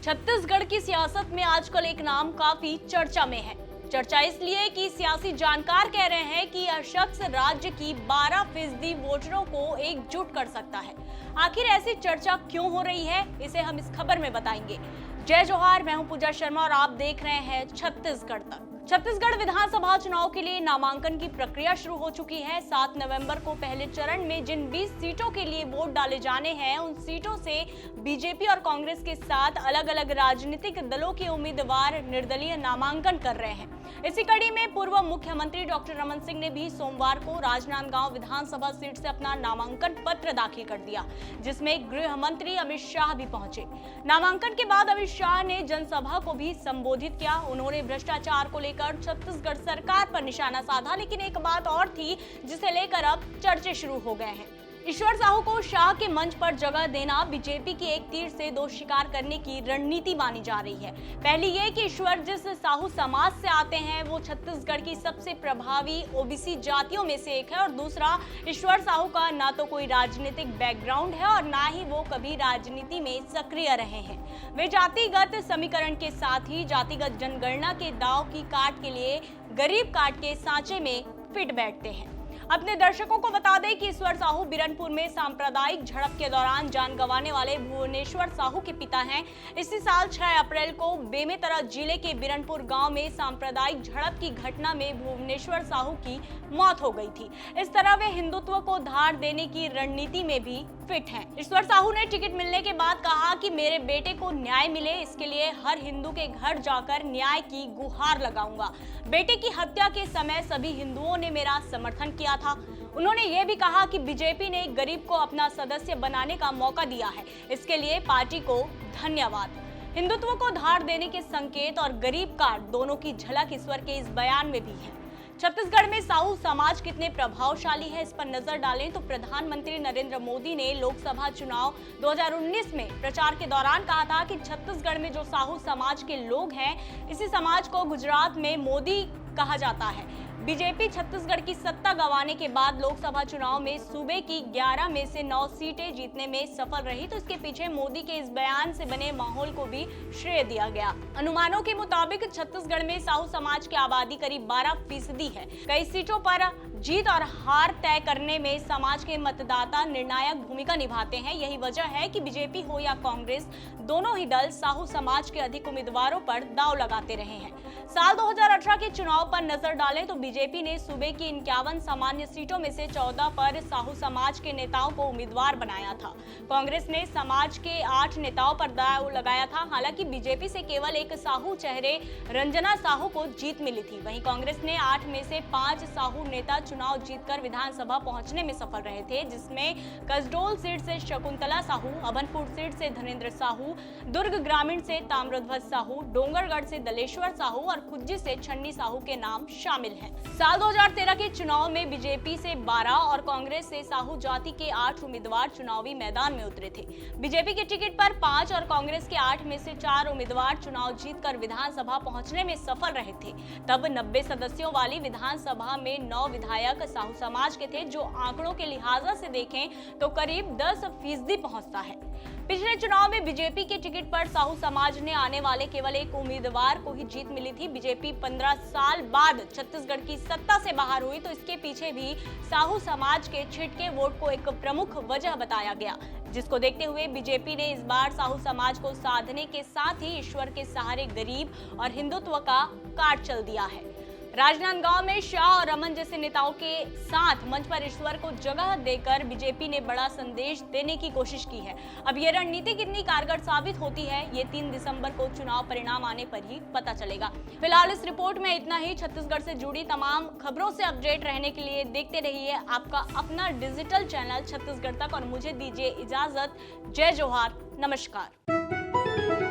छत्तीसगढ़ की सियासत में आजकल एक नाम काफी चर्चा में है। चर्चा इसलिए कि सियासी जानकार कह रहे हैं कि यह शख्स राज्य की 12% वोटरों को एकजुट कर सकता है। आखिर ऐसी चर्चा क्यों हो रही है, इसे हम इस खबर में बताएंगे। जय जोहार, मैं हूं पूजा शर्मा और आप देख रहे हैं छत्तीसगढ़ तक। छत्तीसगढ़ विधानसभा चुनाव के लिए नामांकन की प्रक्रिया शुरू हो चुकी है। 7 नवंबर को पहले चरण में जिन 20 सीटों के लिए वोट डाले जाने हैं, उन सीटों से बीजेपी और कांग्रेस के साथ अलग अलग राजनीतिक दलों के उम्मीदवार निर्दलीय नामांकन कर रहे हैं। इसी कड़ी में पूर्व मुख्यमंत्री डॉक्टर रमन सिंह ने भी सोमवार को राजनांदगांव विधानसभा सीट से अपना नामांकन पत्र दाखिल कर दिया, जिसमें गृह मंत्री अमित शाह भी पहुंचे। नामांकन के बाद अमित शाह ने जनसभा को भी संबोधित किया। उन्होंने भ्रष्टाचार को लेकर छत्तीसगढ़ सरकार पर निशाना साधा, लेकिन एक बात और थी जिसे लेकर अब चर्चे शुरू हो गए हैं। ईश्वर साहू को शाह के मंच पर जगह देना बीजेपी की एक तीर से दो शिकार करने की रणनीति मानी जा रही है। पहली ये कि ईश्वर जिस साहू समाज से आते हैं वो छत्तीसगढ़ की सबसे प्रभावी ओबीसी जातियों में से एक है, और दूसरा, ईश्वर साहू का ना तो कोई राजनीतिक बैकग्राउंड है और ना ही वो कभी राजनीति में सक्रिय रहे हैं। वे जातिगत समीकरण के साथ ही जातिगत जनगणना के दाव की काट के लिए गरीब काट के सांचे में फिट बैठते हैं। अपने दर्शकों को बता दें कि ईश्वर साहू बिरनपुर में सांप्रदायिक झड़प के दौरान जान गंवाने वाले भुवनेश्वर साहू के पिता हैं। इसी साल 6 अप्रैल को बेमेतरा जिले के बिरनपुर गांव में सांप्रदायिक झड़प की घटना में भुवनेश्वर साहू की मौत हो गई थी। इस तरह वे हिंदुत्व को धार देने की रणनीति में भी फिट हैं। ईश्वर साहू ने टिकट मिलने के बाद कहा कि मेरे बेटे को न्याय मिले, इसके लिए हर हिंदू के घर जाकर न्याय की गुहार लगाऊंगा। बेटे की हत्या के समय सभी हिंदुओं ने मेरा समर्थन किया था। उन्होंने ये भी कहा कि बीजेपी ने गरीब को अपना सदस्य बनाने का मौका दिया है, इसके लिए पार्टी को धन्यवाद। हिंदुत्व को धार देने के संकेत और गरीब कार्ड दोनों की झलक ईश्वर के इस बयान में भी है। छत्तीसगढ़ में साहू समाज कितने प्रभावशाली है, इस पर नजर डालें तो प्रधानमंत्री नरेंद्र मोदी ने लोकसभा चुनाव 2019 में प्रचार के दौरान कहा था कि छत्तीसगढ़ में जो साहू समाज के लोग हैं, इसी समाज को गुजरात में मोदी कहा जाता है। बीजेपी छत्तीसगढ़ की सत्ता गंवाने के बाद लोकसभा चुनाव में सूबे की 11 में से 9 सीटें जीतने में सफल रही, तो इसके पीछे मोदी के इस बयान से बने माहौल को भी श्रेय दिया गया। अनुमानों के मुताबिक छत्तीसगढ़ में साहू समाज की आबादी करीब 12% है। कई सीटों पर जीत और हार तय करने में समाज के मतदाता निर्णायक भूमिका निभाते हैं। यही वजह है कि बीजेपी हो या कांग्रेस, दोनों ही दल साहू समाज के अधिक उम्मीदवारों पर दांव लगाते रहे हैं। साल 2018 के चुनाव पर नजर डालें तो बीजेपी ने सूबे की 51 सामान्य सीटों में से 14 पर साहू समाज के नेताओं को उम्मीदवार बनाया था। कांग्रेस ने समाज के 8 नेताओं पर दांव लगाया था। हालांकि बीजेपी से केवल एक साहू चेहरे रंजना साहू को जीत मिली थी। वहीं कांग्रेस ने 8 में से 5 साहू नेता चुनाव जीतकर विधानसभा पहुंचने में सफल रहे थे, जिसमें कसडोल सीट से शकुंतला साहू, अभनपुर सीट से धनेन्द्र साहू, दुर्ग ग्रामीण से ताम्रध्वज साहू, डोंगरगढ़ से दलेश्वर साहू और खुज्जी से छन्नी साहू के नाम शामिल हैं। साल 2013 के चुनाव में बीजेपी से 12 और कांग्रेस से साहू जाति के 8 उम्मीदवार चुनावी मैदान में उतरे थे। बीजेपी के टिकट पर 5 और कांग्रेस के 8 में से 4 उम्मीदवार चुनाव जीतकर विधानसभा पहुंचने में सफल रहे थे। तब 90 सदस्यों वाली विधानसभा में 9 विधायक साहू समाज के थे, जो आंकड़ों के लिहाजा से देखें तो करीब 10% पहुंचता है। पिछले चुनाव में बीजेपी के टिकट पर साहू समाज ने आने वाले केवल एक उम्मीदवार को ही जीत मिली थी। बीजेपी 15 साल बाद छत्तीसगढ़ की सत्ता से बाहर हुई, तो इसके पीछे भी साहू समाज के छिटके वोट को एक प्रमुख वजह बताया गया, जिसको देखते हुए बीजेपी ने इस बार साहू समाज को साधने के साथ ही ईश्वर के सहारे गरीब और हिंदुत्व का कार्ड चल दिया है। राजनांदगांव में शाह और रमन जैसे नेताओं के साथ मंच पर ईश्वर को जगह देकर बीजेपी ने बड़ा संदेश देने की कोशिश की है। अब ये रणनीति कितनी कारगर साबित होती है, ये 3 दिसंबर को चुनाव परिणाम आने पर ही पता चलेगा। फिलहाल इस रिपोर्ट में इतना ही। छत्तीसगढ़ से जुड़ी तमाम खबरों से अपडेट रहने के लिए देखते रहिए आपका अपना डिजिटल चैनल छत्तीसगढ़ तक, और मुझे दीजिए इजाजत। जय जोहार, नमस्कार।